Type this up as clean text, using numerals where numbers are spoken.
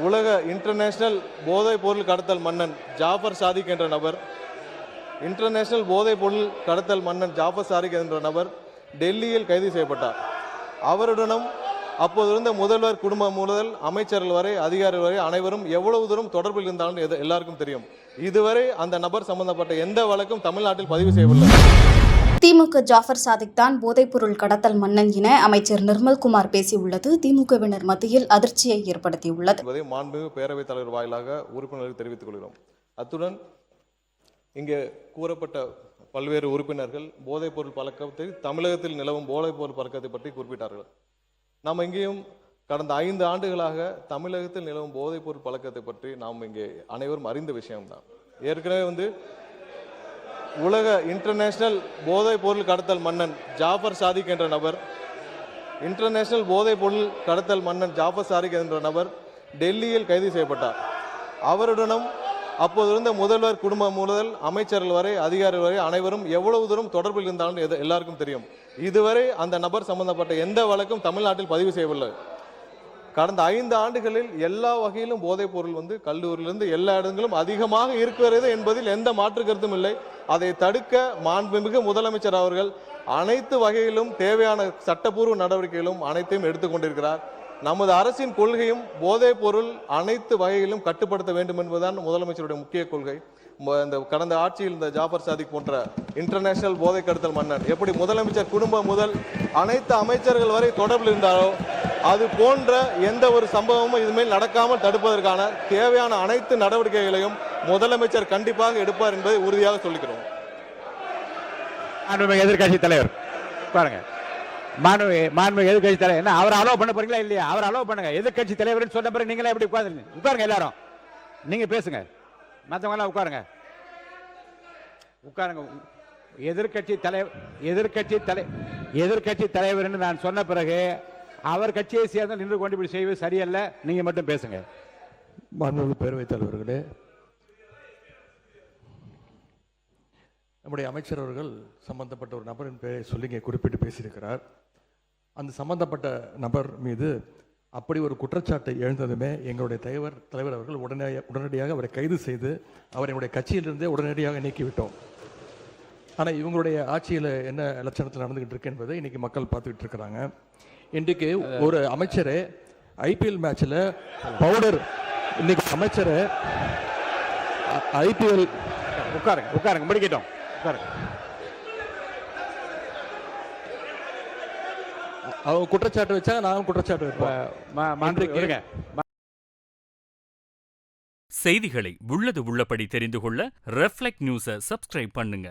உலக இன்டர்நேஷனல் போதைப் பொருள் கடத்தல் மன்னன் ஜாஃபர் சாதிக் என்ற நபர் டெல்லியில் கைது செய்யப்பட்டார். அவருடனும் அப்போது இருந்த முதல்வர் குடும்பம் முதல் அமைச்சர்கள் வரை அதிகாரிகள் வரை அனைவரும் எவ்வளவு தூரம் தொடர்பில் இருந்தாலும் எல்லாருக்கும் தெரியும். இதுவரை அந்த நபர் சம்பந்தப்பட்ட எந்த வழக்கும் தமிழ்நாட்டில் பதிவு செய்யவில்லை. திமுக ஜாஃபர் சாதிக் தான் போதைப்பொருள் கடத்தல் மன்னன் என அமைச்சர் நிர்மல்குமார் பேசியுள்ளது திமுகவினர் மத்தியில் அதிர்ச்சியை ஏற்படுத்தியுள்ளது. மாண்புமிகு பேரவைத் தலைவர் வாயிலாக உறுப்பினர்களுக்கு தெரிவித்துக் கொள்கிறோம். அத்துடன் இங்கே கூறப்பட்ட பல்வேறு உறுப்பினர்கள் போதைப்பொருள் பழக்கத்தை தமிழகத்தில் நிலவும் போதைப்பொருள் பழக்கத்தை பற்றி குறிப்பிட்டார்கள். நாம் இங்கேயும் கடந்த 5 ஆண்டுகளாக தமிழகத்தில் நிலவும் போதைப்பொருள் பழக்கத்தை பற்றி நாம் இங்கே அனைவரும் அறிந்த விஷயம்தான். ஏற்கனவே உலக இன்டர்நேஷனல் போதைப் பொருள் கடத்தல் மன்னன் ஜாஃபர் சாதிக் என்ற நபர் டெல்லியில் கைது செய்யப்பட்டார். அவருடனும் அப்போது இருந்த முதல்வர் குடும்பம் முதல் அமைச்சர்கள் வரை அதிகாரிகள் வரை அனைவரும் எவ்வளவு தூரம் தொடர்பில் இருந்தாலும் எல்லாருக்கும் தெரியும். இதுவரை அந்த நபர் சம்பந்தப்பட்ட எந்த வழக்கும் தமிழ்நாட்டில் பதிவு செய்யவில்லை. கடந்த 5 ஆண்டுகளில் எல்லா வகையிலும் போதைப் பொருள் கல்லூரியிலிருந்து எல்லா இடங்களும் அதிகமாக இருக்கிறது என்பதில் எந்த மாற்று கருத்தும் இல்லை. அதை தடுக்க மாண்புமிகு முதலமைச்சர் அவர்கள் அனைத்து வகையிலும் தேவையான சட்டப்பூர்வ நடவடிக்கைகளும் அனைத்தையும் எடுத்துக்கொண்டிருக்கிறார். நமது அரசின் கொள்கையும் போதைப் பொருள் அனைத்து வகையிலும் கட்டுப்படுத்த வேண்டும் என்பதுதான் முதலமைச்சருடைய முக்கிய கொள்கை. இந்த கடந்த ஆட்சியில் இந்த ஜாஃபர் சாதிக் போன்ற இன்டர்நேஷனல் போதை கடத்தல் மன்னன் எப்படி முதலமைச்சர் குடும்பம் முதல் அனைத்து அமைச்சர்கள் வரை தொடர்பில் இருந்தாரோ அது போன்ற எந்த ஒரு சம்பவமும் இதுமேல் நடக்காமல் தடுப்பதற்கான தேவையான அனைத்து நடவடிக்கைகளையும் முதலமைச்சர் கண்டிப்பாக எடுப்பார் என்பதை உறுதியாக சொல்லிக்கிறோம். எதிர்கட்சி தலைவர் பாருங்க, மாண்புமிகு எதிர்கட்சி தலைவர் என்ன அவர் அலோவ் பண்ண போறீங்களா இல்லையா? அவர் அலோவ் பண்ணுங்க. எதிர்கட்சி தலைவர் சொன்ன பிறகு நீங்களே எப்படி உட்காருங்க, எல்லாரும் நீங்க பேசுங்க, மற்றவங்க எல்லாம் உட்காருங்க. எதிர்கட்சி தலைவர் நான் சொன்ன பிறகு அவர் கட்சியை சேர்ந்து நின்று கொண்டு இப்படி செய்வது சரியல்ல. நீங்க மட்டும் பேசுங்க. மாண்புமிகு பேரவைத் தலைவர்களே, நம்முடைய அமைச்சர் அவர்கள் சம்பந்தப்பட்ட ஒரு நபரின் பெயரை சொல்லி இங்கே குறிப்பிட்டு பேசியிருக்கிறார். அந்த சம்பந்தப்பட்ட நபர் மீது அப்படி ஒரு குற்றச்சாட்டை எழுந்ததுமே எங்களுடைய தலைவர் அவர்கள் உடனடியாக அவரை கைது செய்து அவரை என்னுடைய கட்சியிலிருந்தே உடனடியாக நீக்கிவிட்டோம். ஆனால் இவங்களுடைய ஆட்சியில் என்ன லட்சணத்தில் நடந்துகிட்டு இருக்கு என்பதை இன்னைக்கு மக்கள் பார்த்துக்கிட்டு இருக்கிறாங்க. இன்றைக்கு ஒரு அமைச்சரே ஐபிஎல் மேட்சில் பவுடர், இன்னைக்கு அமைச்சரை ஐபிஎல் உட்காருங்க முடிக்கிட்டோம். அவங்க குற்றச்சாட்டு வச்சா நானும் குற்றச்சாட்டு வைப்பேன். செய்திகளை உள்ளது உள்ளபடி தெரிந்து கொள்ள ரெஃப்ளெக்ட் நியூஸை சப்ஸ்கிரைப் பண்ணுங்க.